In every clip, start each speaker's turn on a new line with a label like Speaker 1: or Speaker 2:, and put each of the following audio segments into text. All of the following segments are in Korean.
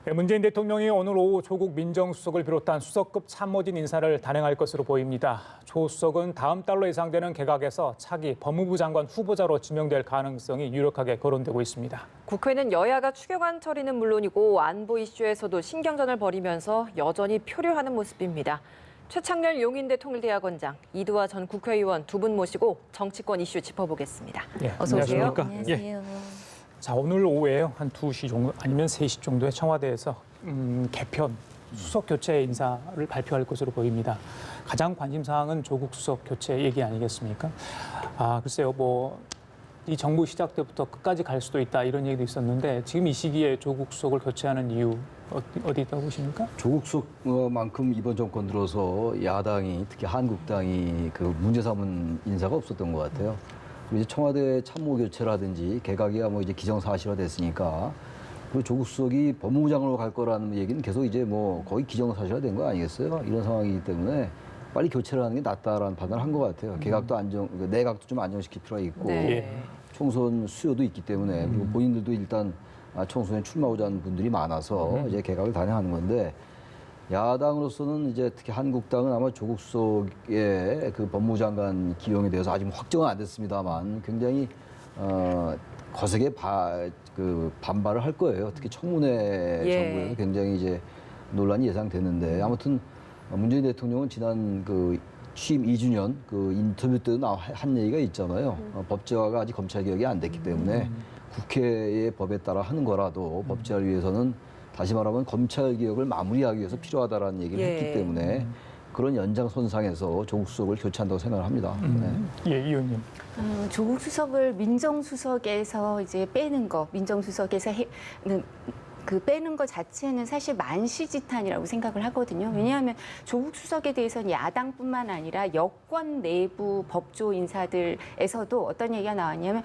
Speaker 1: 네, 문재인 대통령이 오늘 오후 조국 민정수석을 비롯한 수석급 참모진 인사를 단행할 것으로 보입니다. 조 수석은 다음 달로 예상되는 개각에서 차기 법무부 장관 후보자로 지명될 가능성이 유력하게 거론되고 있습니다.
Speaker 2: 국회는 여야가 추경안 처리는 물론이고 안보 이슈에서도 신경전을 벌이면서 여전히 표류하는 모습입니다. 최창렬 용인대 통일대학원장, 이두화 전 국회의원 두 분 모시고 정치권 이슈 짚어보겠습니다.
Speaker 1: 네,
Speaker 2: 어서 오세요.
Speaker 1: 안녕하세요. 자, 오늘 오후에 한 2시 정도 아니면 3시 정도에 청와대에서 개편, 수석 교체 인사를 발표할 것으로 보입니다. 가장 관심 사항은 조국 수석 교체 얘기 아니겠습니까? 글쎄요, 이 정부 시작 때부터 끝까지 갈 수도 있다 이런 얘기도 있었는데 지금 이 시기에 조국 수석을 교체하는 이유 어디 있다고 보십니까?
Speaker 3: 조국 수석만큼 이번 정권 들어서 야당이 특히 한국당이 그 문제 삼은 인사가 없었던 것 같아요. 그리고 이제 청와대 참모 교체라든지 개각이야 이제 기정사실화 됐으니까 그리고 조국 수석이 법무부 장관으로 갈 거라는 얘기는 계속 이제 거의 기정사실화 된 거 아니겠어요? 이런 상황이기 때문에 빨리 교체를 하는 게 낫다라는 판단을 한 것 같아요. 개각도 내각도 좀 안정시킬 필요가 있고
Speaker 2: 네.
Speaker 3: 총선 수요도 있기 때문에 그리고 본인들도 일단 총선에 출마하고자 하는 분들이 많아서 이제 개각을 단행하는 건데 야당으로서는 이제 특히 한국당은 아마 조국 수석의 그 법무부 장관 기용에 대해서 아직 확정은 안 됐습니다만 굉장히 거세게 반발을 할 거예요. 특히 청문회 정부에서 굉장히 이제 논란이 예상되는데 아무튼 문재인 대통령은 지난 그 취임 2주년 그 인터뷰 때도 한 얘기가 있잖아요. 법제화가 아직 검찰 개혁이 안 됐기 때문에 국회의 법에 따라 하는 거라도 법제화를 위해서는 다시 말하면 검찰 개혁을 마무리하기 위해서 필요하다라는 얘기를 했기 때문에 그런 연장선상에서 조국 수석을 교체한다고 생각을 합니다.
Speaker 1: 예, 이 의원님.
Speaker 4: 조국 수석을 민정수석에서 이제 빼는 거, 민정수석에서 빼는 것 자체는 사실 만시지탄이라고 생각을 하거든요. 왜냐하면 조국 수석에 대해서는 야당뿐만 아니라 여권 내부 법조 인사들에서도 어떤 얘기가 나왔냐면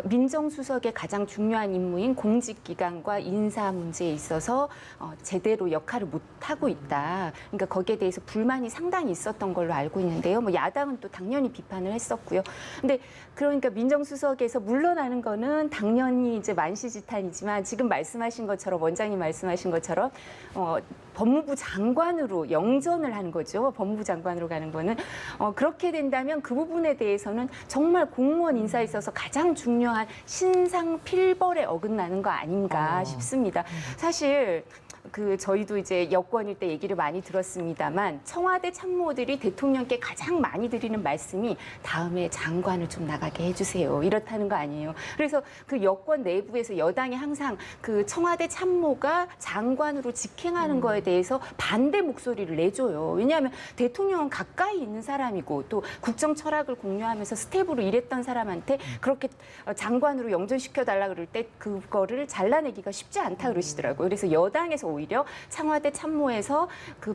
Speaker 4: 민정수석의 가장 중요한 임무인 공직기강과 인사 문제에 있어서 제대로 역할을 못하고 있다. 그러니까 거기에 대해서 불만이 상당히 있었던 걸로 알고 있는데요. 야당은 또 당연히 비판을 했었고요. 근데 그러니까 민정수석에서 물러나는 거는 당연히 이제 만시지탄이지만 지금 말씀하신 것처럼 원장님 말씀하신 것처럼 법무부 장관으로 영전을 하는 거죠. 법무부 장관으로 가는 거는 그렇게 된다면 그 부분에 대해서는 정말 공무원 인사에 있어서 가장 중요한 신상 필벌에 어긋나는 거 아닌가 싶습니다. 사실 저희도 이제 여권일 때 얘기를 많이 들었습니다만 청와대 참모들이 대통령께 가장 많이 드리는 말씀이 다음에 장관을 좀 나가게 해주세요. 이렇다는 거 아니에요. 그래서 그 여권 내부에서 여당이 항상 그 청와대 참모가 장관으로 직행하는 거에 대해서 반대 목소리를 내줘요. 왜냐하면 대통령은 가까이 있는 사람이고 또 국정 철학을 공유하면서 스텝으로 일했던 사람한테 그렇게 장관으로 영전시켜달라 그럴 때 그거를 잘라내기가 쉽지 않다 그러시더라고요. 그래서 여당에서 오히려 청와대 참모에서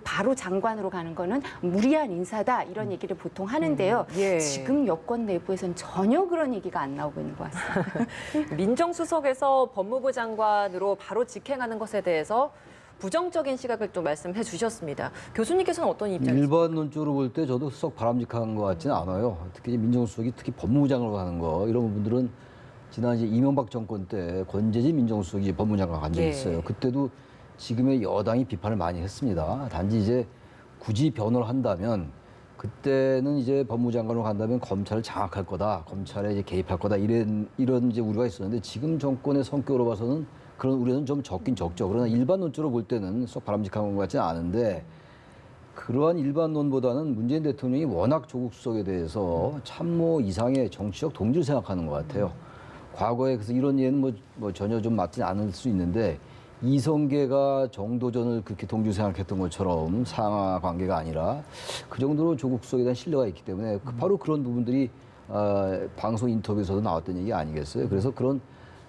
Speaker 4: 바로 장관으로 가는 거는 무리한 인사다 이런 얘기를 보통 하는데요. 지금 여권 내부에서는 전혀 그런 얘기가 안 나오고 있는 것 같습니다.
Speaker 2: 민정수석에서 법무부 장관으로 바로 직행하는 것에 대해서 부정적인 시각을 좀 말씀해 주셨습니다. 교수님께서는 어떤 입장이십니까?
Speaker 3: 일반론적으로 볼 때 저도 썩 바람직한 것 같지는 않아요. 특히 민정수석이 특히 법무부 장관으로 가는 거 이런 분들은 지난 이제 이명박 정권 때 권재진 민정수석이 법무부 장관 간 적이 있어요. 그때도 지금의 여당이 비판을 많이 했습니다. 단지 이제 굳이 변호를 한다면 그때는 이제 법무부 장관으로 간다면 검찰을 장악할 거다, 검찰에 이제 개입할 거다 이런 이제 우려가 있었는데 지금 정권의 성격으로 봐서는 그런 우려는 좀 적긴 적죠. 그러나 일반론적으로 볼 때는 썩 바람직한 것 같지는 않은데 그러한 일반론보다는 문재인 대통령이 워낙 조국 수석에 대해서 참모 이상의 정치적 동지를 생각하는 것 같아요. 과거에 그래서 이런 예는 전혀 좀 맞지 않을 수 있는데. 이성계가 정도전을 그렇게 동주 생각했던 것처럼 상하 관계가 아니라 그 정도로 조국 수석에 대한 신뢰가 있기 때문에 바로 그런 부분들이 방송 인터뷰에서도 나왔던 얘기 아니겠어요? 그래서 그런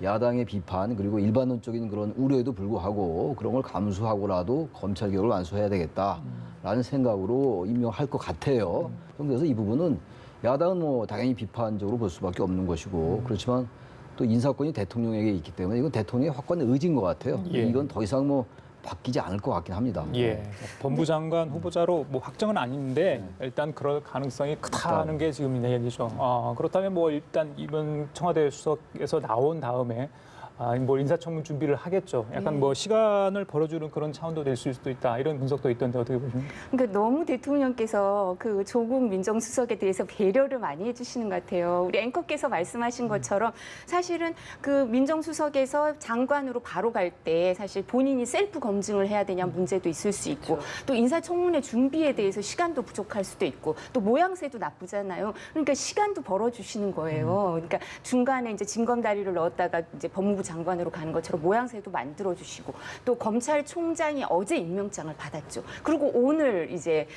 Speaker 3: 야당의 비판 그리고 일반론적인 그런 우려에도 불구하고 그런 걸 감수하고라도 검찰 개혁을 완수해야 되겠다라는 생각으로 임명할 것 같아요. 그래서 이 부분은 야당은 당연히 비판적으로 볼 수밖에 없는 것이고 그렇지만 또 인사권이 대통령에게 있기 때문에 이건 대통령의 확고한 의지인 것 같아요. 이건 더 이상 바뀌지 않을 것 같긴 합니다.
Speaker 1: 법무부 장관 후보자로 확정은 아닌데 일단 그럴 가능성이 크다는 게 지금 얘기죠. 그렇다면 일단 이번 청와대 수석에서 나온 다음에 뭐 인사청문 준비를 하겠죠. 약간 뭐 시간을 벌어주는 그런 차원도 될 수도 있다. 이런 분석도 있던데 어떻게 보십니까?
Speaker 4: 그러니까 너무 대통령께서 그 조국 민정수석에 대해서 배려를 많이 해주시는 것 같아요. 우리 앵커께서 말씀하신 것처럼 사실은 그 민정수석에서 장관으로 바로 갈 때 사실 본인이 셀프 검증을 해야 되냐 문제도 있을 수 있고 또 인사청문회 준비에 대해서 시간도 부족할 수도 있고 또 모양새도 나쁘잖아요. 그러니까 시간도 벌어주시는 거예요. 그러니까 중간에 이제 징검다리를 넣었다가 이제 법무부 장관으로 가는 것처럼 모양새도 만들어주시고 또 검찰총장이 어제 임명장을 받았죠. 그리고 오늘 이제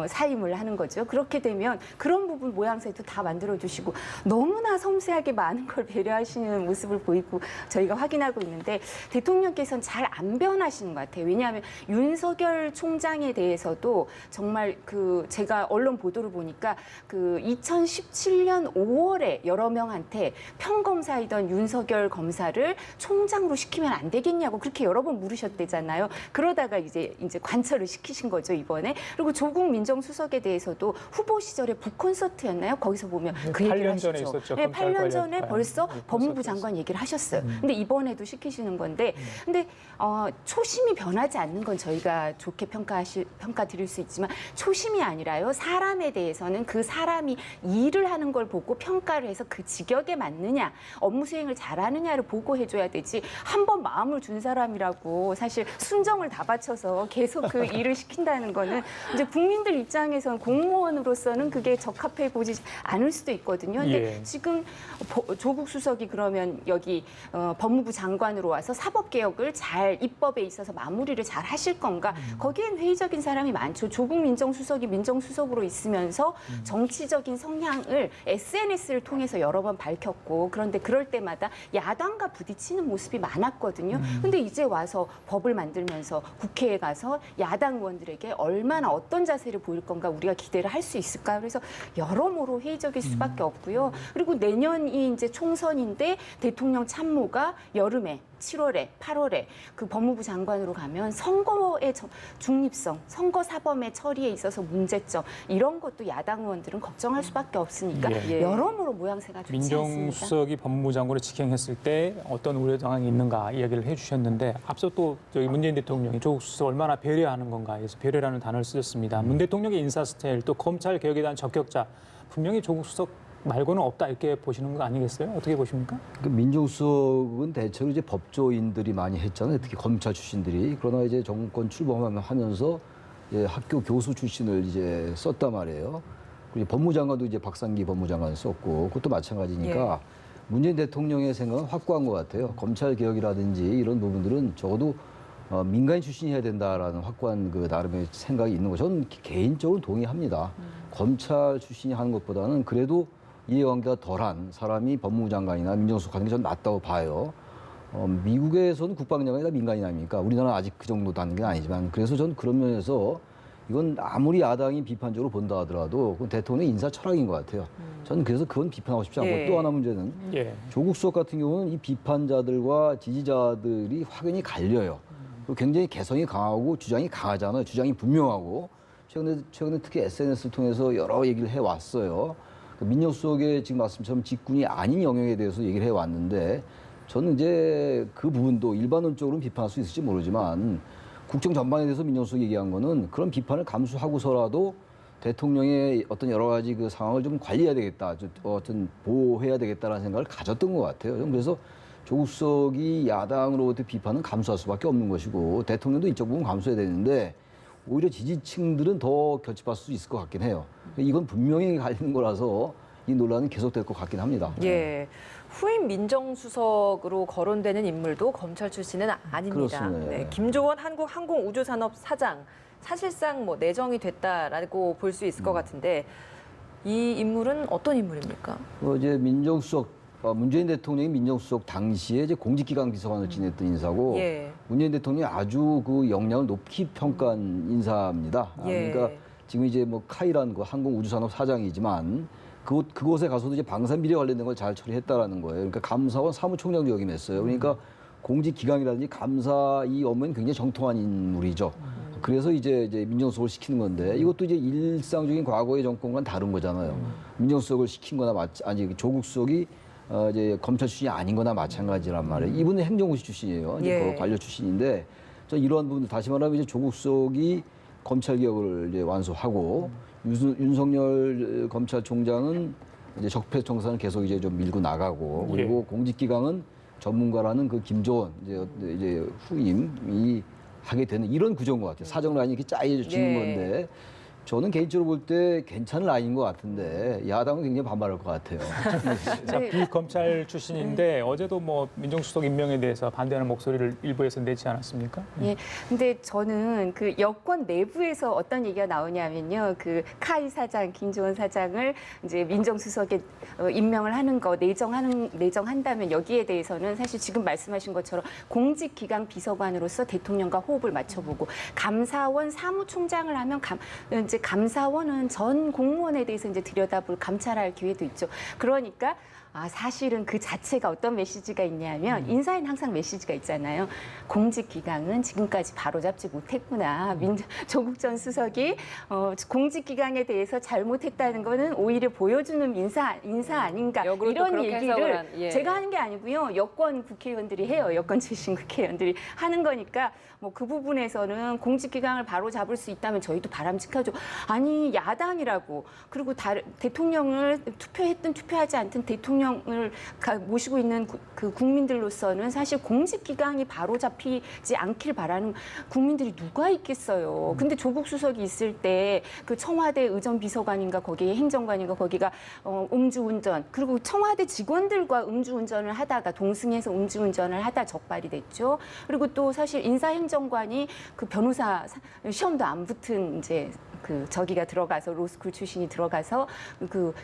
Speaker 4: 사임을 하는 거죠. 그렇게 되면 그런 부분 모양새도 다 만들어주시고 너무나 섬세하게 많은 걸 배려하시는 모습을 보이고 저희가 확인하고 있는데 대통령께서는 잘 안 변하시는 것 같아요. 왜냐하면 윤석열 총장에 대해서도 정말 그 제가 언론 보도를 보니까 그 2017년 5월에 여러 명한테 평검사이던 윤석열 검사를 총장으로 시키면 안 되겠냐고 그렇게 여러 번 물으셨대잖아요. 그러다가 이제 관철을 시키신 거죠, 이번에. 그리고 조국 민정수석에 대해서도 후보 시절에 북콘서트였나요? 거기서 보면 그 얘기를
Speaker 1: 8년 전에
Speaker 4: 하시죠.
Speaker 1: 있었죠.
Speaker 4: 네, 8년 전에
Speaker 1: 검찰
Speaker 4: 벌써
Speaker 1: 관련
Speaker 4: 법무부
Speaker 1: 콘서트였어요.
Speaker 4: 장관 얘기를 하셨어요. 근데 이번에도 시키시는 건데 근데 초심이 변하지 않는 건 저희가 좋게 평가드릴 수 있지만 초심이 아니라요. 사람에 대해서는 그 사람이 일을 하는 걸 보고 평가를 해서 그 직역에 맞느냐, 업무 수행을 잘하느냐를 보고 해줘야 되지. 한 번 마음을 준 사람이라고 사실 순정을 다 바쳐서 계속 그 일을 시킨다는 거는 이제 국민들 입장에서는 공무원으로서는 그게 적합해 보지 않을 수도 있거든요. 근데
Speaker 1: 예.
Speaker 4: 지금 조국 수석이 그러면 여기 법무부 장관으로 와서 사법개혁을 잘 입법에 있어서 마무리를 잘 하실 건가? 거기엔 회의적인 사람이 많죠. 조국 민정수석이 민정수석으로 있으면서 정치적인 성향을 SNS를 통해서 여러 번 밝혔고 그런데 그럴 때마다 야당과 부딪히는 모습이 많았거든요. 근데 이제 와서 법을 만들면서 국회에 가서 야당 의원들에게 얼마나 어떤 자세를 보일 건가 우리가 기대를 할 수 있을까요? 그래서 여러모로 회의적일 수밖에 없고요. 그리고 내년이 이제 총선인데 대통령 참모가 여름에 7월에 8월에 그 법무부 장관으로 가면 선거의 중립성, 선거 사범의 처리에 있어서 문제점 이런 것도 야당 의원들은 걱정할 수밖에 없으니까
Speaker 1: 예.
Speaker 4: 여러모로 모양새가 좋지 않습니다.
Speaker 1: 민정수석이 법무부 장관을 직행했을 때 어떤 우려 상황이 있는가 이야기를 해주셨는데 앞서 또 저희 문재인 대통령이 조국 수석 얼마나 배려하는 건가 해서 배려라는 단어를 쓰셨습니다. 문 대통령의 인사 스타일 또 검찰 개혁에 대한 적격자 분명히 조국 수석 말고는 없다 이렇게 보시는 거 아니겠어요? 어떻게 보십니까?
Speaker 3: 그 민정수석은 대체로 이제 법조인들이 많이 했잖아요. 특히 검찰 출신들이. 그러나 이제 정권 출범하면서 이제 학교 교수 출신을 이제 썼단 말이에요. 그리고 법무장관도 이제 박상기 법무장관 썼고 그것도 마찬가지니까 문재인 대통령의 생각은 확고한 것 같아요. 검찰 개혁이라든지 이런 부분들은 적어도 민간인 출신이 해야 된다라는 확고한 그 나름의 생각이 있는 거. 저는 개인적으로 동의합니다. 검찰 출신이 하는 것보다는 그래도 이해관계가 덜한 사람이 법무부 장관이나 민정수석 하는 게 저는 낫다고 봐요. 미국에서는 국방장관이 다 민간인 아닙니까? 우리나라는 아직 그 정도 되는 게 아니지만 그래서 저는 그런 면에서 이건 아무리 야당이 비판적으로 본다 하더라도 그건 대통령의 인사 철학인 것 같아요. 저는 그래서 그건 비판하고 싶지 않고 또 하나 문제는
Speaker 1: 예.
Speaker 3: 조국 수석 같은 경우는 이 비판자들과 지지자들이 확연히 갈려요. 그리고 굉장히 개성이 강하고 주장이 강하잖아요. 주장이 분명하고 최근에 특히 SNS를 통해서 여러 얘기를 해왔어요. 민정수석의 지금 말씀처럼 직군이 아닌 영역에 대해서 얘기를 해왔는데 저는 이제 그 부분도 일반론적으로는 비판할 수 있을지 모르지만 국정 전반에 대해서 민정수석이 얘기한 거는 그런 비판을 감수하고서라도 대통령의 어떤 여러 가지 그 상황을 좀 관리해야 되겠다, 어떤 보호해야 되겠다라는 생각을 가졌던 것 같아요. 저는 그래서 조국 수석이 야당으로부터 비판은 감수할 수밖에 없는 것이고 대통령도 이쪽 부분 감수해야 되는데 오히려 지지층들은 더 결집할 수 있을 것 같긴 해요. 이건 분명히 갈리는 거라서 이 논란은 계속될 것 같긴 합니다.
Speaker 2: 예. 후임 민정수석으로 거론되는 인물도 검찰 출신은 아닙니다.
Speaker 3: 그렇습니다.
Speaker 2: 네, 김조원 한국항공우주산업 사장 사실상 뭐 내정이 됐다라고 볼 수 있을 것 같은데 이 인물은 어떤 인물입니까?
Speaker 3: 이제 민정수석 문재인 대통령이 민정수석 당시에 이제 공직기강 비서관을 지냈던 인사고
Speaker 2: 예.
Speaker 3: 문재인 대통령이 아주 그 역량을 높이 평가한 인사입니다.
Speaker 2: 예.
Speaker 3: 그러니까 지금 이제 뭐 카이라는 그 항공우주산업 사장이지만 그곳에 가서도 이제 방산비리 관련된 걸 잘 처리했다라는 거예요. 그러니까 감사원 사무총장도 역임했어요. 그러니까 공직기강이라든지 감사 이 업무는 굉장히 정통한 인물이죠. 그래서 이제 민정수석을 시키는 건데 이것도 이제 일상적인 과거의 정권과는 다른 거잖아요. 민정수석을 시킨 거나 아니 조국 수석이 이제 검찰 출신이 아닌 거나 마찬가지란 말이에요. 이분은 행정고시 출신이에요. 이제
Speaker 2: 예.
Speaker 3: 그 관료 출신인데 저 이러한 부분들 다시 말하면 이제 조국 수석이 검찰 개혁을 이제 완수하고 윤석열 검찰총장은 이제 적폐청산을 계속 이제 좀 밀고 나가고 그리고 공직기강은 전문가라는 그 김조원 이제 후임이 하게 되는 이런 구조인 것 같아요. 사정 라인이 이렇게 짜여지는
Speaker 2: 예.
Speaker 3: 건데 저는 개인적으로 볼 때 괜찮은 라인인 것 같은데 야당은 굉장히 반발할 것 같아요.
Speaker 1: 자,
Speaker 4: 네.
Speaker 1: 비검찰 출신인데 어제도 뭐 민정수석 임명에 대해서 반대하는 목소리를 일부에서 내지 않았습니까?
Speaker 4: 예. 근데 저는 그 여권 내부에서 어떤 얘기가 나오냐면요. 그 카이 사장, 김조원 사장을 이제 민정수석에 임명을 하는 거 내정한다면 여기에 대해서는 사실 지금 말씀하신 것처럼 공직기강 비서관으로서 대통령과 호흡을 맞춰보고 감사원 사무총장을 하면 이제 감사원은 전 공무원에 대해서 이제 들여다볼 감찰할 기회도 있죠. 그러니까 사실은 그 자체가 어떤 메시지가 있냐면 인사에는 항상 메시지가 있잖아요. 공직기강은 지금까지 바로잡지 못했구나. 조국 전 수석이 공직기강에 대해서 잘못했다는 거는 오히려 보여주는 인사 아닌가.
Speaker 2: 역으로 또
Speaker 4: 이런
Speaker 2: 그렇게 해석을
Speaker 4: 얘기를 제가 하는 게 아니고요. 여권 국회의원들이 해요. 여권 출신 국회의원들이 하는 거니까 뭐 그 부분에서는 공직기강을 바로잡을 수 있다면 저희도 바람직하죠. 아니 야당이라고 그리고 대통령을 투표했든 투표하지 않든 대통령을 모시고 있는 그 국민들로서는 사실 공직기강이 바로잡히지 않길 바라는 국민들이 누가 있겠어요. 근데 조국 수석이 있을 때 그 청와대 의전비서관인가 거기에 행정관인가 거기가 음주운전 그리고 청와대 직원들과 음주운전을 하다가 동승해서 음주운전을 하다 적발이 됐죠. 그리고 또 사실 인사행정관이 그 변호사 시험도 안 붙은 이제 그 저기가 들어가서 로스쿨 출신이 들어가서 그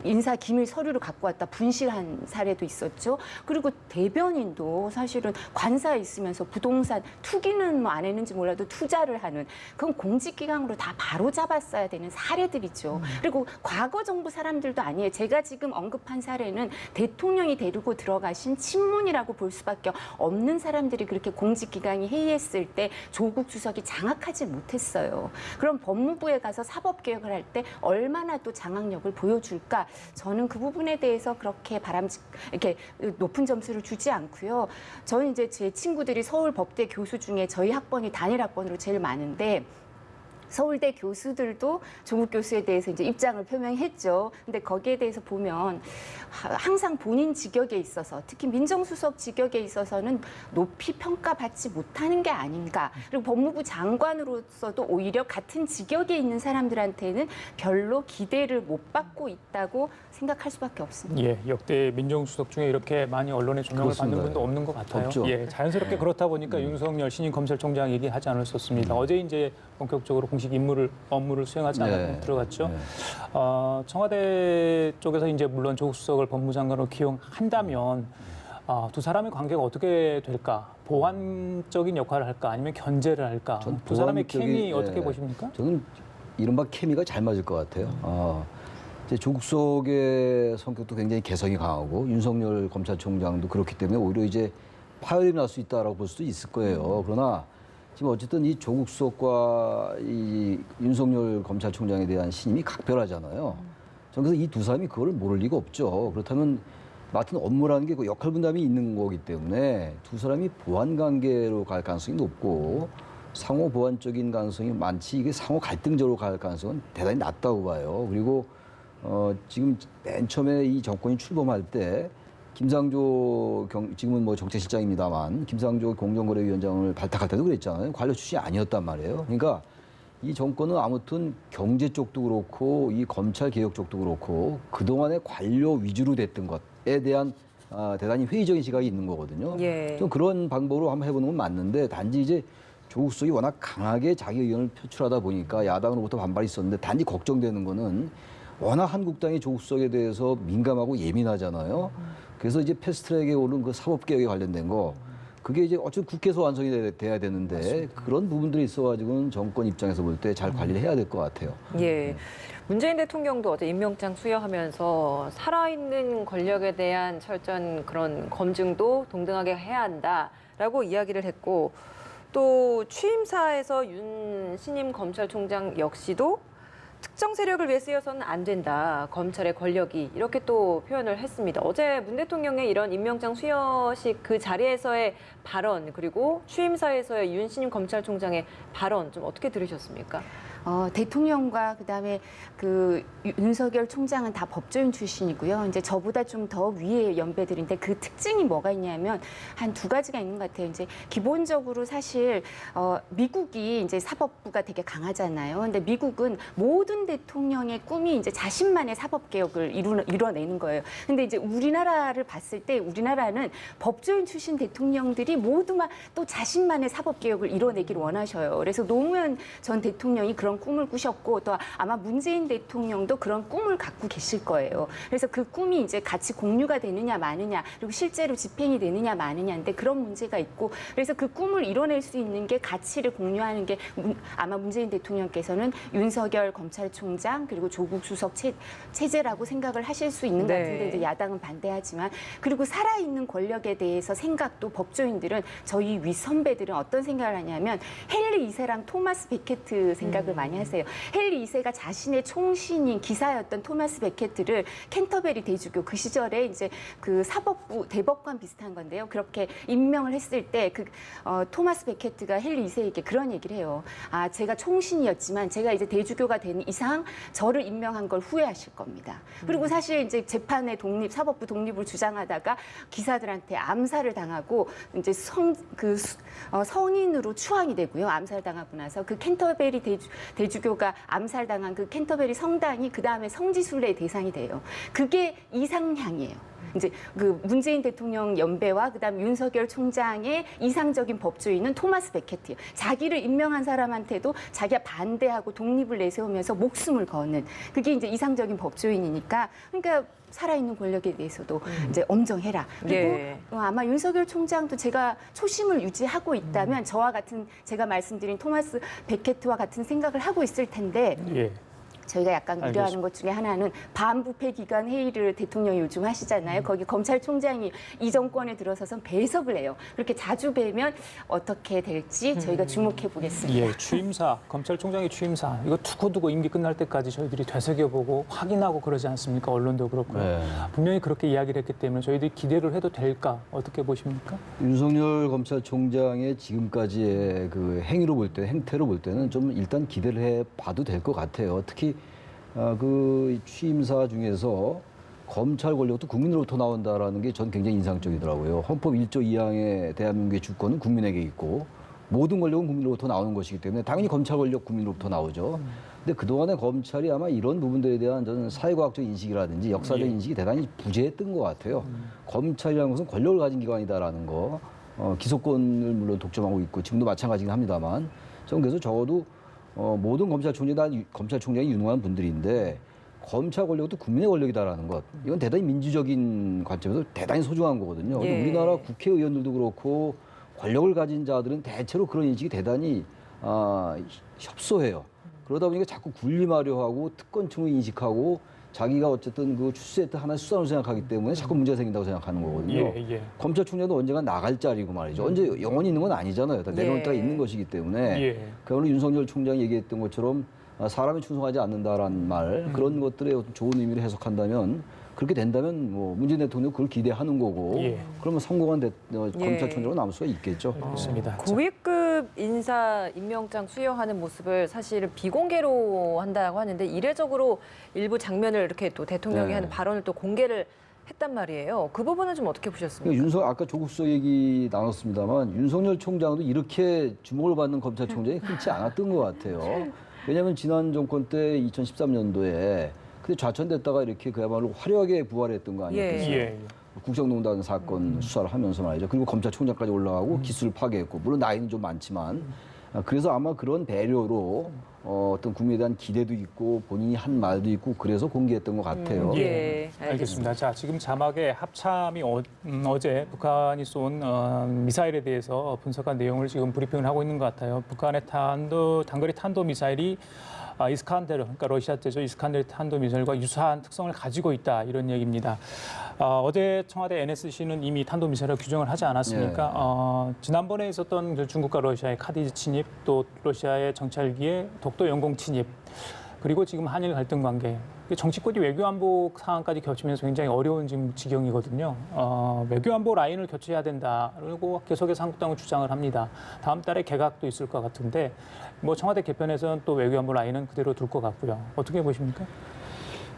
Speaker 4: 인사 기밀 서류를 갖고 왔다 분실한 사례도 있었죠. 그리고 대변인도 사실은 관사에 있으면서 부동산 투기는 뭐 안 했는지 몰라도 투자를 하는 그건 공직기강으로 다 바로 잡았어야 되는 사례들이죠. 그리고 과거 정부 사람들도 아니에요. 제가 지금 언급한 사례는 대통령이 데리고 들어가신 친문이라고 볼 수밖에 없는 사람들이 그렇게 공직기강이 회의했을 때 조국 수석이 장악하지 못했어요. 그럼 법무부에 가서 사법개혁을 할 때 얼마나 또 장악력을 보여줄까? 저는 그 부분에 대해서 그렇게 이렇게 높은 점수를 주지 않고요. 저는 이제 제 친구들이 서울 법대 교수 중에 저희 학번이 단일 학번으로 제일 많은데 서울대 교수들도 조국 교수에 대해서 이제 입장을 표명했죠. 근데 거기에 대해서 보면 항상 본인 직역에 있어서 특히 민정수석 직역에 있어서는 높이 평가받지 못하는 게 아닌가. 그리고 법무부 장관으로서도 오히려 같은 직역에 있는 사람들한테는 별로 기대를 못 받고 있다고 생각할 수밖에 없습니다.
Speaker 1: 예, 역대 민정수석 중에 이렇게 많이 언론의 조명을
Speaker 3: 그렇습니다.
Speaker 1: 받는 분도 없는 것 같아요.
Speaker 3: 없죠.
Speaker 1: 예, 자연스럽게 그렇다 보니까 윤석열 신임 검찰총장 얘기하지 않을 수 없습니다. 어제 이제 본격적으로 공식 업무를 수행하지 않았고 들어갔죠.
Speaker 3: 네.
Speaker 1: 청와대 쪽에서 이제 물론 조국 수석을 법무장관으로 기용한다면 두 사람의 관계가 어떻게 될까? 보완적인 역할을 할까? 아니면 견제를 할까?
Speaker 3: 전
Speaker 1: 두 사람의
Speaker 3: 보완적인,
Speaker 1: 케미 어떻게
Speaker 3: 예.
Speaker 1: 보십니까?
Speaker 3: 저는 이른바 케미가 잘 맞을 것 같아요. 이제 조국 수석의 성격도 굉장히 개성이 강하고 윤석열 검찰총장도 그렇기 때문에 오히려 이제 파열이 날 수 있다라고 볼 수도 있을 거예요. 그러나 지금 어쨌든 이 조국 수석과 이 윤석열 검찰총장에 대한 신임이 각별하잖아요. 저는 그래서 이 두 사람이 그걸 모를 리가 없죠. 그렇다면 맡은 업무라는 게 그 역할 분담이 있는 거기 때문에 두 사람이 보완 관계로 갈 가능성이 높고 상호 보완적인 가능성이 많지 이게 상호 갈등적으로 갈 가능성은 대단히 낮다고 봐요. 그리고 지금 맨 처음에 이 정권이 출범할 때 김상조 지금은 뭐 정책실장입니다만 김상조 공정거래위원장을 발탁할 때도 그랬잖아요. 관료 출신이 아니었단 말이에요. 그러니까 이 정권은 아무튼 경제 쪽도 그렇고 이 검찰 개혁 쪽도 그렇고 그동안의 관료 위주로 됐던 것에 대한 대단히 회의적인 시각이 있는 거거든요.
Speaker 2: 예.
Speaker 3: 좀 그런 방법으로 한번 해보는 건 맞는데 단지 이제 조국 수석이 워낙 강하게 자기 의견을 표출하다 보니까 야당으로부터 반발이 있었는데 단지 걱정되는 거는 워낙 한국당이 조국 수석에 대해서 민감하고 예민하잖아요. 그래서 이제 패스트트랙에 오른 그 사법개혁에 관련된 거 그게 이제 어쨌든 국회에서 완성이 돼야 되는데 맞습니다. 그런 부분들이 있어가지고는 정권 입장에서 볼 때 잘 관리를 해야 될 것 같아요.
Speaker 2: 예. 문재인 대통령도 어제 임명장 수여하면서 살아있는 권력에 대한 철저한 그런 검증도 동등하게 해야 한다라고 이야기를 했고 또 취임사에서 윤 신임 검찰총장 역시도 특정 세력을 위해 쓰여서는 안 된다. 검찰의 권력이 이렇게 또 표현을 했습니다. 어제 문 대통령의 이런 임명장 수여식 그 자리에서의 발언 그리고 취임사에서의 윤신임 검찰총장의 발언 좀 어떻게 들으셨습니까?
Speaker 4: 대통령과 그다음에 그 윤석열 총장은 다 법조인 출신이고요. 이제 저보다 좀 더 위에 연배들인데 그 특징이 뭐가 있냐면 한 두 가지가 있는 것 같아요. 이제 기본적으로 사실 미국이 이제 사법부가 되게 강하잖아요. 근데 미국은 모든 대통령의 꿈이 이제 자신만의 사법 개혁을 이뤄내는 거예요. 근데 이제 우리나라를 봤을 때 우리나라는 법조인 출신 대통령들이 모두 막 또 자신만의 사법 개혁을 이뤄내기를 원하셔요. 그래서 노무현 전 대통령이 그런 꿈을 꾸셨고 또 아마 문재인 대통령도 그런 꿈을 갖고 계실 거예요. 그래서 그 꿈이 이제 같이 공유가 되느냐 마느냐 그리고 실제로 집행이 되느냐 마느냐인데 그런 문제가 있고 그래서 그 꿈을 이뤄낼 수 있는 게 가치를 공유하는 게 아마 문재인 대통령께서는 윤석열 검찰총장 그리고 조국 수석 체제라고 생각을 하실 수 있는 것 같은데 이제 야당은 반대하지만 그리고 살아있는 권력에 대해서 생각도 법조인들은 저희 위 선배들은 어떤 생각을 하냐면 헨리 2세랑 토마스 베케트 생각을 많이 하세요. 헨리 2세가 자신의 총신인 기사였던 토마스 베케트를 캔터베리 대주교 그 시절에 이제 그 사법부 대법관 비슷한 건데요. 그렇게 임명을 했을 때 그 토마스 베케트가 헨리 2세에게 그런 얘기를 해요. 아, 제가 총신이었지만 제가 이제 대주교가 된 이상 저를 임명한 걸 후회하실 겁니다. 그리고 사실 이제 재판의 사법부 독립을 주장하다가 기사들한테 암살을 당하고 이제 성인으로 추앙이 되고요. 암살당하고 나서 그 캔터베리 대주교가 암살당한 그 캔터베리 성당이 그 다음에 성지순례의 대상이 돼요. 그게 이상향이에요. 이제 그 문재인 대통령 연배와 그다음에 윤석열 총장의 이상적인 법조인은 토마스 베케트예요. 자기를 임명한 사람한테도 자기가 반대하고 독립을 내세우면서 목숨을 거는 그게 이제 이상적인 법조인이니까 그러니까 살아있는 권력에 대해서도 이제 엄정해라. 그리고 아마 윤석열 총장도 제가 초심을 유지하고 있다면 저와 같은 제가 말씀드린 토마스 베케트와 같은 생각을 하고 있을 텐데 저희가 약간 우려하는 것 중에 하나는 반부패 기간 회의를 대통령이 요즘 하시잖아요. 거기 검찰총장이 이 정권에 들어서선 배석을 해요. 그렇게 자주 뵈면 어떻게 될지 저희가 주목해 보겠습니다.
Speaker 1: 취임사, 검찰총장의 취임사 이거 두고두고 임기 끝날 때까지 저희들이 되새겨보고 확인하고 그러지 않습니까? 언론도 그렇고요. 분명히 그렇게 이야기를 했기 때문에 저희들이 기대를 해도 될까? 어떻게 보십니까?
Speaker 3: 윤석열 검찰총장의 지금까지의 그 행위로 볼 때, 행태로 볼 때는 좀 일단 기대를 해봐도 될 것 같아요. 특히 그 취임사 중에서 검찰 권력도 국민으로부터 나온다라는 게 전 굉장히 인상적이더라고요. 헌법 1조 2항의 대한민국의 주권은 국민에게 있고 모든 권력은 국민으로부터 나오는 것이기 때문에 당연히 검찰 권력 국민으로부터 나오죠. 근데 그동안에 검찰이 아마 이런 부분들에 대한 저는 사회과학적 인식이라든지 역사적 인식이 대단히 부재했던 것 같아요. 검찰이라는 것은 권력을 가진 기관이다라는 거, 기소권을 물론 독점하고 있고 지금도 마찬가지긴 합니다만 저는 그래서 적어도 모든 검찰총장이 유능한 분들인데 검찰 권력도 국민의 권력이다라는 것 이건 대단히 민주적인 관점에서 대단히 소중한 거거든요. 근데 우리나라 국회의원들도 그렇고 권력을 가진 자들은 대체로 그런 인식이 대단히 협소해요. 그러다 보니까 자꾸 군림하려 하고 특권층을 인식하고 자기가 어쨌든 그 출세했던 하나의 수단으로 생각하기 때문에 자꾸 문제가 생긴다고 생각하는 거거든요. 검찰총장도 언젠가 나갈 자리고 말이죠. 언제 영원히 있는 건 아니잖아요. 다 내려올 때가 있는 것이기 때문에 그러면 윤석열 총장이 얘기했던 것처럼 사람이 충성하지 않는다라는 말 그런 것들의 어떤 좋은 의미를 해석한다면 그렇게 된다면 뭐 문재인 대통령 그걸 기대하는 거고 그러면 성공한 검찰총장으로 남을 수가 있겠죠.
Speaker 1: 그렇습니다.
Speaker 2: 고위급 인사 임명장 수여하는 모습을 사실은 비공개로 한다고 하는데 이례적으로 일부 장면을 이렇게 또 대통령이 하는 발언을 또 공개를 했단 말이에요. 그 부분은 좀 어떻게 보셨습니까?
Speaker 3: 아까 조국 수석 얘기 나눴습니다만 윤석열 총장도 이렇게 주목을 받는 검찰총장이 흔치 않았던 것 같아요. 왜냐하면 지난 정권 때 2013년도에 근데 좌천됐다가 이렇게 그야말로 화려하게 부활했던 거 아니겠어요? 국정농단 사건 수사를 하면서 말이죠. 그리고 검찰총장까지 올라가고 기수를 파괴했고 물론 나이는 좀 많지만 그래서 아마 그런 배려로 어떤 국민에 대한 기대도 있고 본인이 한 말도 있고 그래서 공개했던 것 같아요.
Speaker 1: 알겠습니다. 자, 지금 자막에 합참이 어제 북한이 쏜 미사일에 대해서 분석한 내용을 지금 브리핑을 하고 있는 것 같아요. 북한의 단거리 탄도 미사일이 이스칸데르, 그러니까 러시아제조 이스칸데르 탄도미사일과 유사한 특성을 가지고 있다 이런 얘기입니다. 어제 청와대 NSC는 이미 탄도미사일을 규정을 하지 않았습니까? 지난번에 있었던 중국과 러시아의 카디즈 침입, 또 러시아의 정찰기의 독도 영공 침입, 그리고 지금 한일 갈등 관계, 정치권이 외교안보 상황까지 겹치면서 굉장히 어려운 지금 지경이거든요. 외교안보 라인을 교체해야 된다고 계속해서 한국당은 주장을 합니다. 다음 달에 개각도 있을 것 같은데 뭐 청와대 개편에서는 또 외교안보 라인은 그대로 둘 것 같고요. 어떻게 보십니까?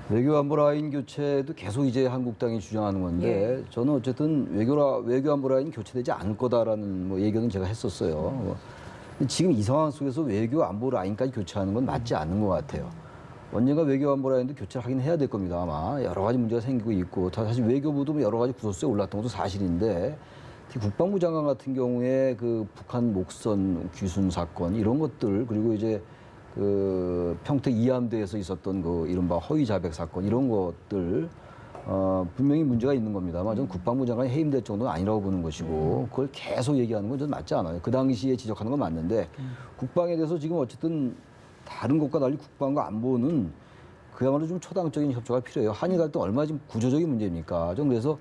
Speaker 3: 외교안보 라인 교체도 계속 이제 한국당이 주장하는 건데 저는 어쨌든 외교안보 라인 교체되지 않을 거다라는 뭐 얘기는 제가 했었어요. 근데 지금 이 상황 속에서 외교안보 라인까지 교체하는 건 맞지 않는 것 같아요. 언젠가 외교안보 라인도 교체를 하긴 해야 될 겁니다. 아마 여러 가지 문제가 생기고 있고 사실 외교부도 여러 가지 구설수에 올랐던 것도 사실인데 특히 국방부 장관 같은 경우에 그 북한 목선 귀순 사건 이런 것들 그리고 이제 그 평택 이함대에서 있었던 그 이른바 허위 자백 사건 이런 것들 분명히 문제가 있는 겁니다만 저는 국방부 장관이 해임될 정도는 아니라고 보는 것이고 그걸 계속 얘기하는 건 저는 맞지 않아요. 그 당시에 지적하는 건 맞는데 국방에 대해서 지금 어쨌든 다른 것과 달리 국방과 안보는 그야말로 좀 초당적인 협조가 필요해요. 한일 갈등 얼마나 지금 구조적인 문제입니까? 좀 그래서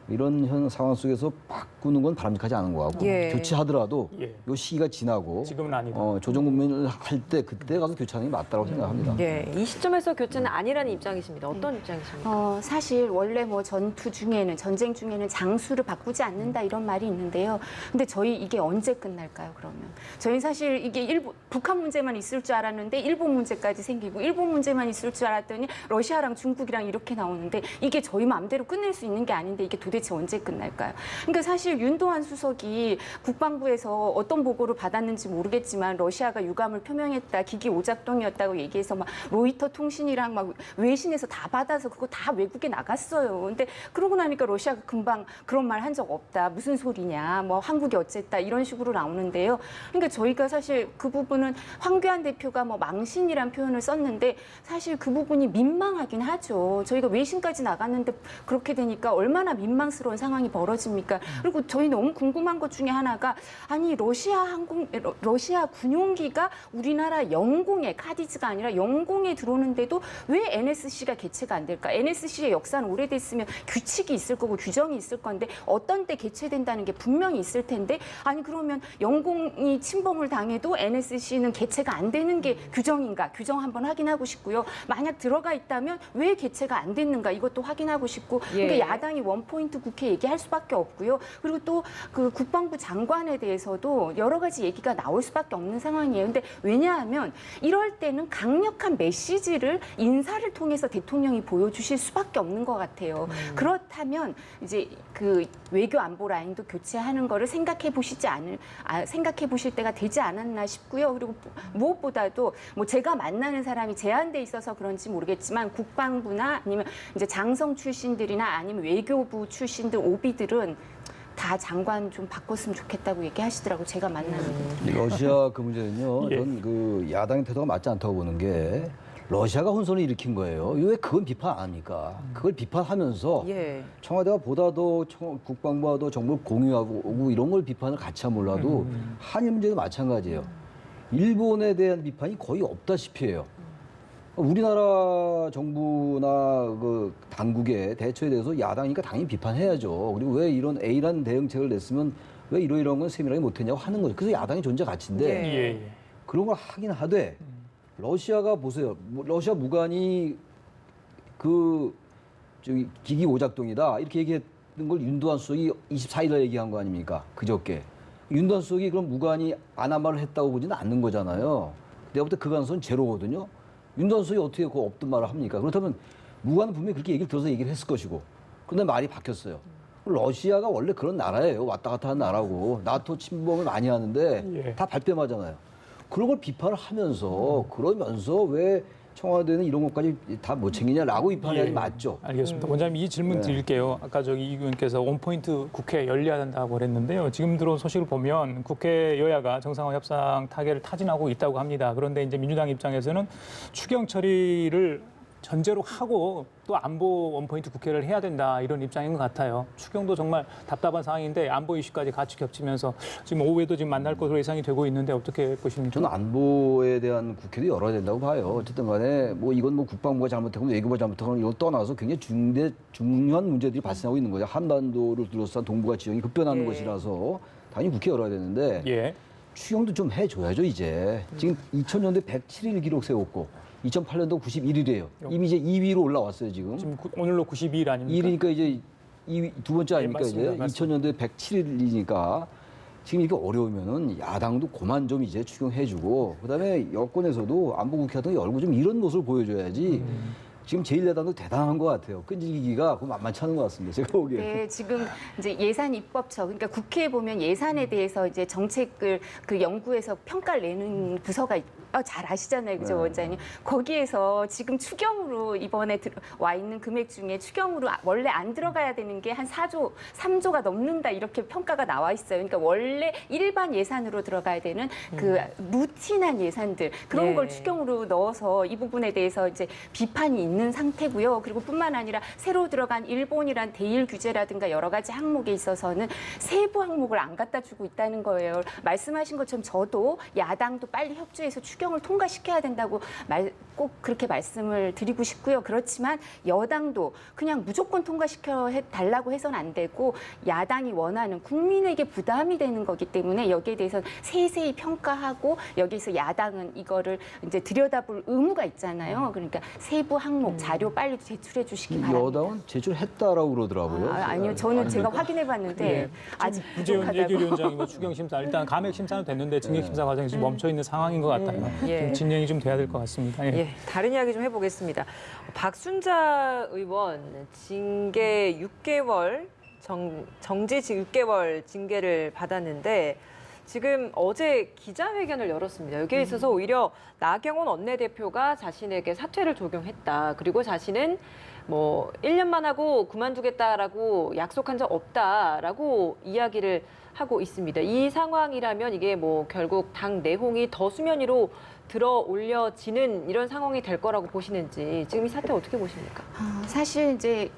Speaker 3: 이런 현 상황 속에서 바꾸는 건 바람직하지 않은 것 같고 교체하더라도 요 시기가 지나고
Speaker 1: 지금은 아니다.
Speaker 3: 조정 국면을 할 때 그때 가서 교체하는 게 맞다고 생각합니다.
Speaker 2: 이 시점에서 교체는 아니라는 입장이십니다. 어떤 입장이십니까?
Speaker 4: 사실 원래 뭐 전쟁 중에는 장수를 바꾸지 않는다 이런 말이 있는데요. 근데 저희 이게 언제 끝날까요? 그러면 저희 사실 이게 북한 문제만 있을 줄 알았는데 일본 문제까지 생기고 일본 문제만 있을 줄 알았더니 러시아랑 중국이랑 이렇게 나오는데 이게 저희 마음대로 끝낼 수 있는 게 아닌데 이게 도대체 언제 끝날까요? 그러니까 사실 윤도한 수석이 국방부에서 어떤 보고를 받았는지 모르겠지만 러시아가 유감을 표명했다, 기기 오작동이었다고 얘기해서 막 로이터 통신이랑 막 외신에서 다 받아서 그거 다 외국에 나갔어요. 근데 그러고 나니까 러시아가 금방 그런 말 한 적 없다, 무슨 소리냐, 뭐 한국이 어쨌다 이런 식으로 나오는데요. 그러니까 저희가 사실 그 부분은 황교안 대표가 뭐 망신이란 표현을 썼는데 사실 그 부분이 민망하긴 하죠. 저희가 외신까지 나갔는데 그렇게 되니까 얼마나 민망스러운 상황이 벌어집니까? 그리고 저희 너무 궁금한 것 중에 하나가 아니 러시아 군용기가 우리나라 영공에 카디즈가 아니라 영공에 들어오는데도 왜 NSC가 개최가 안 될까? NSC의 역사는 오래됐으면 규칙이 있을 거고 규정이 있을 건데 어떤 때 개최된다는 게 분명히 있을 텐데 아니 그러면 영공이 침범을 당해도 NSC는 개최가 안 되는 게 규정인가? 규정 한번 확인하고 싶고요. 만약 들어가 있다면 왜 개최가 안 됐는가? 이것도 확인하고 싶고 그러니까 야당이 원포인트 국회 얘기할 수밖에 없고요. 그리고 또 그 국방부 장관에 대해서도 여러 가지 얘기가 나올 수밖에 없는 상황이에요. 근데 왜냐하면 이럴 때는 강력한 메시지를 인사를 통해서 대통령이 보여주실 수밖에 없는 것 같아요. 그렇다면 이제 그 외교 안보 라인도 교체하는 거를 생각해 보실 때가 되지 않았나 싶고요. 그리고 무엇보다도 뭐 제가 만나는 사람이 제한돼 있어서 그런지 모르겠지만 국방부나 아니면 이제 장성 출신들이나 아니면 외교부 출신들 오비들은 다 장관 좀 바꿨으면 좋겠다고 얘기하시더라고요. 제가 만나는
Speaker 3: 러시아 그 문제는요. 저는 그 야당의 태도가 맞지 않다고 보는 게 러시아가 혼선을 일으킨 거예요. 왜 그건 비판 안 합니까? 그걸 비판하면서 청와대가 보다 더 국방부와 더 정보를 공유하고 이런 걸 비판을 같이 하면 몰라도 한일 문제도 마찬가지예요. 일본에 대한 비판이 거의 없다시피 해요. 우리나라 정부나 그 당국의 대처에 대해서 야당이니까 당연히 비판해야죠. 그리고 왜 이런 A라는 대응책을 냈으면 왜 이러이러한 건 세밀하게 못했냐고 하는 거죠. 그래서 야당의 존재 가치인데 그런 걸 하긴 하되 러시아가 보세요. 러시아 무관이 그 저기 기기 오작동이다 이렇게 얘기했던 걸 윤도한 수석이 24일날 얘기한 거 아닙니까? 그저께. 윤도한 수석이 그럼 무관이 안 한 말을 했다고 보지는 않는 거잖아요. 내가 볼 때 그 가능성은 제로거든요. 윤도한 수석이 어떻게 그 없던 말을 합니까? 그렇다면 무관은 분명히 그렇게 얘기를 들어서 얘기를 했을 것이고. 그런데 말이 바뀌었어요. 러시아가 원래 그런 나라예요. 왔다 갔다 하는 나라고. 나토 침범을 많이 하는데 다 발뺌하잖아요. 그런 걸 비판을 하면서 그러면서 왜 청와대는 이런 것까지 다 못 챙기냐라고 비판이 맞죠.
Speaker 1: 알겠습니다. 원장님 이 질문 드릴게요. 아까 저기 이 의원께서 원포인트 국회 열려야 된다고 그랬는데요. 지금 들어온 소식을 보면 국회 여야가 정상화 협상 타결을 타진하고 있다고 합니다. 그런데 이제 민주당 입장에서는 추경 처리를 전제로 하고 또 안보 원포인트 국회를 해야 된다 이런 입장인 것 같아요. 추경도 정말 답답한 상황인데 안보 이슈까지 같이 겹치면서 지금 오후에도 지금 만날 것으로 예상이 되고 있는데 어떻게 보십니까?
Speaker 3: 저는 안보에 대한 국회도 열어야 된다고 봐요. 어쨌든 간에 뭐 이건 뭐 국방부가 잘못하고 외교부가 잘못하고 이걸 떠나서 굉장히 중요한 문제들이 발생하고 있는 거죠. 한반도를 둘러싼 동북아 지형이 급변하는 것이라서 당연히 국회 열어야 되는데 추경도 좀 해줘야죠 이제. 지금 2000년대 107일 기록 세웠고 2008년도 91위래요. 이미 이제 2위로 올라왔어요, 지금.
Speaker 1: 지금 오늘로 92일 아닙니까?
Speaker 3: 1위니까 이제 2위, 두 번째 아닙니까?
Speaker 1: 네, 맞습니다.
Speaker 3: 이제
Speaker 1: 맞습니다.
Speaker 3: 2000년도에 107위니까 지금 이게 어려우면은 야당도 그만 좀 이제 추경해주고 그다음에 여권에서도 안보국회 열고 좀 이런 모습을 보여줘야지. 지금 제1야당도 대단한 것 같아요. 끈질기기가 만만치 않은 것 같습니다. 제가 보기에.
Speaker 4: 네, 지금 이제 예산 입법처, 그러니까 국회에 보면 예산에 대해서 이제 정책을 그 연구해서 평가를 내는 부서가 잘 아시잖아요, 그죠,
Speaker 3: 네.
Speaker 4: 원장님? 거기에서 지금 추경으로 이번에 와 있는 금액 중에 추경으로 원래 안 들어가야 되는 게 한 3조가 넘는다 이렇게 평가가 나와 있어요. 그러니까 원래 일반 예산으로 들어가야 되는 그 루틴한 예산들 그런
Speaker 2: 네.
Speaker 4: 걸 추경으로 넣어서 이 부분에 대해서 이제 비판이 있는 상태고요. 그리고 뿐만 아니라 새로 들어간 일본이란 대일 규제라든가 여러 가지 항목에 있어서는 세부 항목을 안 갖다 주고 있다는 거예요. 말씀하신 것처럼 저도 야당도 빨리 협조해서 추경을 통과시켜야 된다고 꼭 그렇게 말씀을 드리고 싶고요. 그렇지만 여당도 그냥 무조건 통과시켜 달라고 해서는 안 되고 야당이 원하는 국민에게 부담이 되는 거기 때문에 여기에 대해서 세세히 평가하고 여기서 야당은 이거를 이제 들여다볼 의무가 있잖아요. 그러니까 세부 항목 자료 빨리 제출해 주시기 바랍니다.
Speaker 3: 여당은 제출했다라고 그러더라고요.
Speaker 4: 아니요, 저는 제가 확인해 봤는데
Speaker 1: 예.
Speaker 4: 아직
Speaker 1: 구재훈
Speaker 4: 부족하다고.
Speaker 1: 예결위원장이 뭐 추경 심사 일단 감액 심사는 됐는데 증액 심사 과정이 지금 멈춰 있는 상황인 것 같아요.
Speaker 2: 예.
Speaker 1: 좀 진행이 좀 돼야 될 것 같습니다. 예.
Speaker 2: 예, 다른 이야기 좀 해보겠습니다. 박순자 의원 징계 6개월, 정지 6개월 징계를 받았는데 지금 어제 기자회견을 열었습니다. 여기에 있어서 오히려 나경원 원내대표가 자신에게 사퇴를 적용했다. 그리고 자신은 뭐 1년만 하고 그만두겠다라고 약속한 적 없다라고 이야기를 하고 있습니다. 이 상황이라면 이게 뭐 결국 당 내홍이 더 수면 위로 들어 올려지는 이런 상황이 될 거라고 보시는지 지금 이 사태 어떻게 보십니까?
Speaker 4: 사실 이제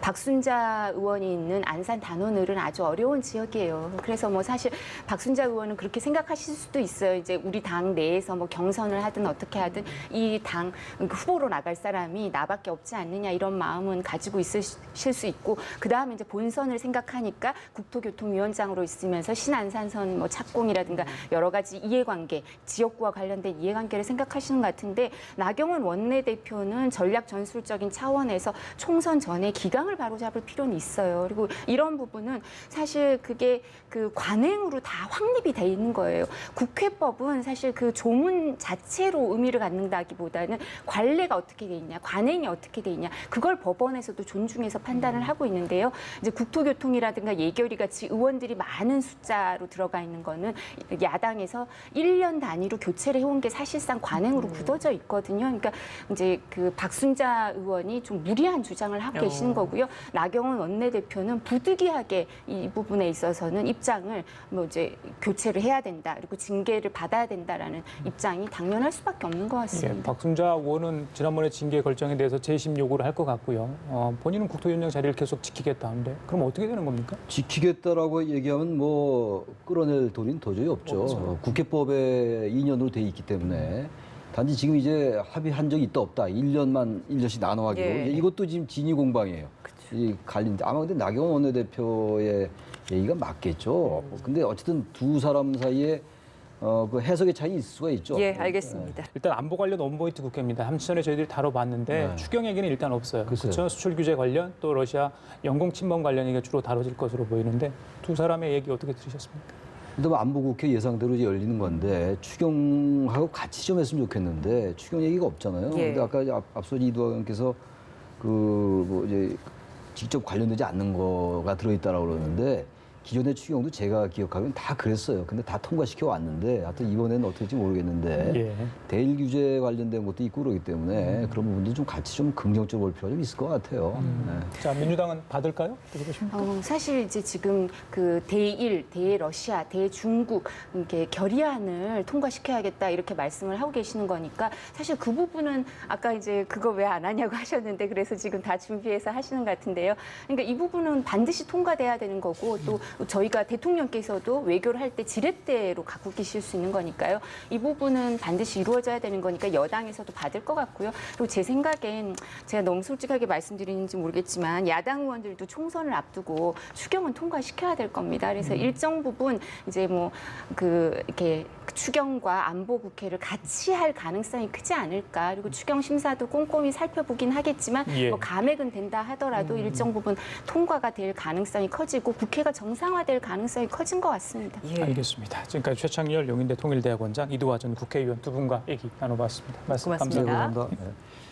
Speaker 4: 박순자 의원이 있는 안산 단원을은 아주 어려운 지역이에요. 그래서 뭐 사실 박순자 의원은 그렇게 생각하실 수도 있어요. 이제 우리 당 내에서 뭐 경선을 하든 어떻게 하든 이 당 후보로 나갈 사람이 나밖에 없지 않느냐 이런 마음은 가지고 있으실 수 있고 그 다음에 이제 본선을 생각하니까 국토교통위원장으로 있으면서 신안산선 뭐 착공이라든가 여러 가지 이해관계, 지역구와 관련된 이해관계를 생각하시는 것 같은데 나경원 원내대표는 전략 전술적인 차원에서 총선 전에 기강을 바로잡을 필요는 있어요. 그리고 이런 부분은 사실 그게 그 관행으로 다 확립이 돼 있는 거예요. 국회법은 사실 그 조문 자체로 의미를 갖는다기보다는 관례가 어떻게 돼 있냐, 관행이 어떻게 돼 있냐, 그걸 법원에서도 존중해서 판단을 하고 있는데요. 이제 국토교통이라든가 예결위 같이 의원들이 많은 숫자로 들어가 있는 거는 야당에서 1년 단위로 교체를 해온 게 사실상 관행으로 굳어져 있거든요. 그러니까 이제 그 박순자 의원이 좀 무리한 주장을 하고 계시는 거고요. 나경원 원내대표는 부득이하게 이 부분에 있어서는 입장을 뭐 이제 교체를 해야 된다. 그리고 징계를 받아야 된다라는 입장이 당연할 수밖에 없는 것
Speaker 1: 예,
Speaker 4: 같습니다.
Speaker 1: 박순자 의원은 지난번에 징계 결정에 대해서 재심 요구를 할 것 같고요. 본인은 국토위원장 자리를 계속 지키겠다는데 그럼 어떻게 되는 겁니까?
Speaker 3: 지키겠다라고 얘기하면 뭐 끌어낼 도리는 도저히 없죠.
Speaker 1: 없죠.
Speaker 3: 국회법에 2년으로 돼 있기 때문에 단지 지금 이제 합의한 적이 있다 없다 1년씩 나눠가기로
Speaker 2: 예.
Speaker 3: 이제 이것도 지금 진위 공방이에요. 이 갈린데 아마 근데 나경원 원내대표의 얘기가 맞겠죠. 근데 어쨌든 두 사람 사이에 그 해석의 차이 있을 수가 있죠.
Speaker 2: 예, 알겠습니다.
Speaker 1: 일단 안보 관련 원포인트 국회입니다. 함전에 저희들이 다뤄봤는데
Speaker 3: 네.
Speaker 1: 추경 얘기는 일단 없어요.
Speaker 3: 글쎄요.
Speaker 1: 그렇죠? 수출 규제 관련 또 러시아 영공 침범 관련 얘기가 주로 다뤄질 것으로 보이는데 두 사람의 얘기 어떻게 들으셨습니까?
Speaker 3: 근데 뭐 안보국회 예상대로 이제 열리는 건데 추경하고 같이 좀 했으면 좋겠는데 추경 얘기가 없잖아요.
Speaker 2: 예.
Speaker 3: 근데 아까 앞서 이두 의원께서 뭐 이제 직접 관련되지 않는 거가 들어있다라고 그러는데 기존의 추경도 제가 기억하면 다 그랬어요. 근데 다 통과시켜 왔는데 하여튼 이번에는 어떻게 될지 모르겠는데
Speaker 1: 예.
Speaker 3: 대일 규제 관련된 것도 있고 그러기 때문에 그런 부분도 좀 같이 좀 긍정적으로 볼 필요가 좀 있을 것 같아요. 네.
Speaker 1: 자, 민주당은 받을까요? 어떻게 보십니까?
Speaker 4: 사실 이제 지금 그 대일, 대러시아, 대중국 이렇게 결의안을 통과시켜야겠다 이렇게 말씀을 하고 계시는 거니까 사실 그 부분은 아까 이제 그거 왜 안 하냐고 하셨는데 그래서 지금 다 준비해서 하시는 것 같은데요. 그러니까 이 부분은 반드시 통과돼야 되는 거고 또 저희가 대통령께서도 외교를 할 때 지렛대로 갖고 계실 수 있는 거니까요. 이 부분은 반드시 이루어져야 되는 거니까 여당에서도 받을 것 같고요. 그리고 제 생각엔 제가 너무 솔직하게 말씀드리는지 모르겠지만 야당 의원들도 총선을 앞두고 추경은 통과시켜야 될 겁니다. 그래서 일정 부분 이제 뭐 이렇게 추경과 안보 국회를 같이 할 가능성이 크지 않을까. 그리고 추경 심사도 꼼꼼히 살펴보긴 하겠지만
Speaker 1: 예.
Speaker 4: 뭐 감액은 된다 하더라도 일정 부분 통과가 될 가능성이 커지고 국회가 정상화될 가능성이 커진 것 같습니다.
Speaker 2: 예.
Speaker 1: 알겠습니다. 지금까지 최창렬 용인대 통일대학원장, 이두화 전 국회의원 두 분과 얘기 나눠봤습니다. 말씀
Speaker 2: 고맙습니다.
Speaker 1: 감사합니다.
Speaker 3: 네, 감사합니다. 네.